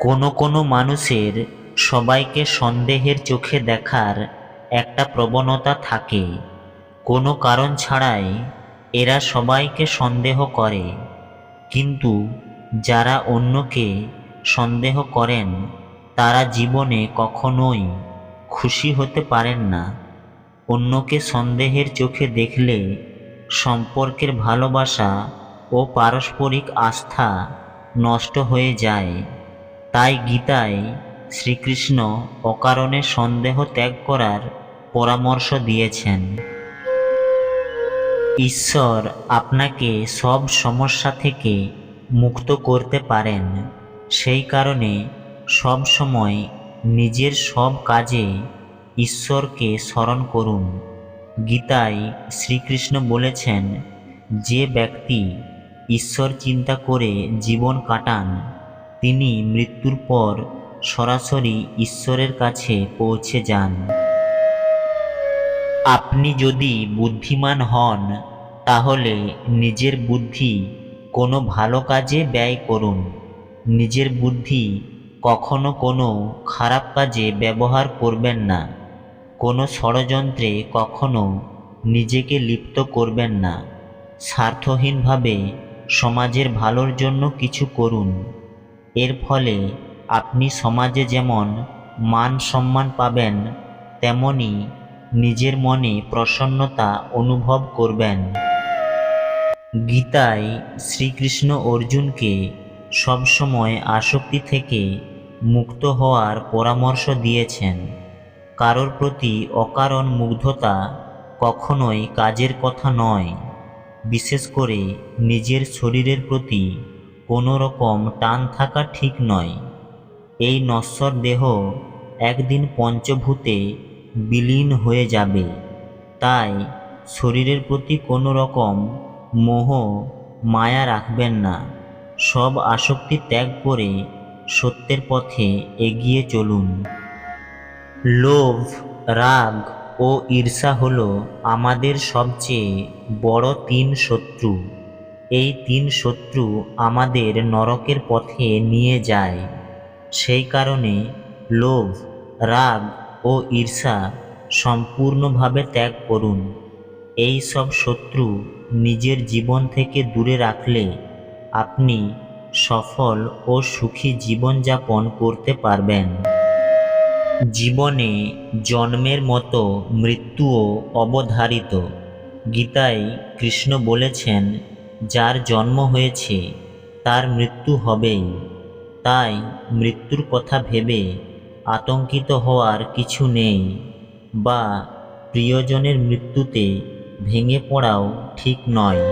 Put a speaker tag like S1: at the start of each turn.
S1: কোনো কোনো মানুষের সবাইকে সন্দেহের চোখে দেখার একটা প্রবণতা থাকে। কোনো কারণ ছাড়াই এরা সবাইকে সন্দেহ করে। কিন্তু যারা অন্যকে সন্দেহ করেন তারা জীবনে কখনোই খুশি হতে পারেন না। অন্যকে সন্দেহের চোখে দেখলে সম্পর্কের ভালোবাসা ও পারস্পরিক আস্থা নষ্ট হয়ে যায়। তাই গীতায় শ্রীকৃষ্ণ অকারণে সন্দেহ ত্যাগ করার পরামর্শ দিয়েছেন। ঈশ্বর আপনাকে সব সমস্যা থেকে মুক্ত করতে পারেন। সেই কারণে সব সময় নিজের সব কাজে ঈশ্বরকে স্মরণ করুন। গীতায় শ্রীকৃষ্ণ বলেছেন, যে ব্যক্তি ঈশ্বর চিন্তা করে জীবন কাটান তিনি মৃত্যুর পর সরাসরি ঈশ্বরের কাছে পৌঁছে যান। আপনি যদি বুদ্ধিমান হন তাহলে নিজের বুদ্ধি কোনো ভালো কাজে ব্যয় করুন। নিজের বুদ্ধি কখনো কোনো খারাপ কাজে ব্যবহার করবেন না। কোনো ষড়যন্ত্রে কখনো নিজেকে লিপ্ত করবেন না। স্বার্থহীনভাবে সমাজের ভালোর জন্য কিছু করুন। এর ফলে আপনি সমাজে যেমন মান সম্মান পাবেন, তেমনি নিজের মনে প্রসন্নতা অনুভব করবেন। গীতায় শ্রীকৃষ্ণ অর্জুনকে সবসময় আসক্তি থেকে মুক্ত হওয়ার পরামর্শ দিয়েছেন। কারোর প্রতি অকারণ মুগ্ধতা কখনোই কাজের কথা নয়। বিশেষ করে নিজের শরীরের প্রতি কোনো রকম টান থাকা ঠিক নয়। এই নশ্বর দেহ একদিন পঞ্চভূতে বিলীন হয়ে যাবে। তাই শরীরের প্রতি কোনো রকম মোহ মায়া রাখবেন না। সব আসক্তি ত্যাগ করে সত্যের পথে এগিয়ে চলুন। লোভ, রাগ ও ঈর্ষা হলো আমাদের সবচেয়ে বড় 3 শত্রু। এই 3 শত্রু আমাদের নরকের পথে নিয়ে যায়। সেই কারণে লোভ, রাগ ও ঈর্ষা সম্পূর্ণভাবে ত্যাগ করুন। এই সব শত্রু নিজের জীবন থেকে দূরে রাখলে আপনি সফল ও সুখী জীবনযাপন করতে পারবেন। জীবনে জন্মের মতো মৃত্যুও অবধারিত। গীতায় কৃষ্ণ বলেছেন, যার জন্ম হয়েছে তার মৃত্যু হবেই। তাই মৃত্যুর কথা ভেবে আতঙ্কিত হওয়ার কিছু নেই, বা প্রিয়জনের মৃত্যুতে ভেঙে পড়াও ঠিক নয়।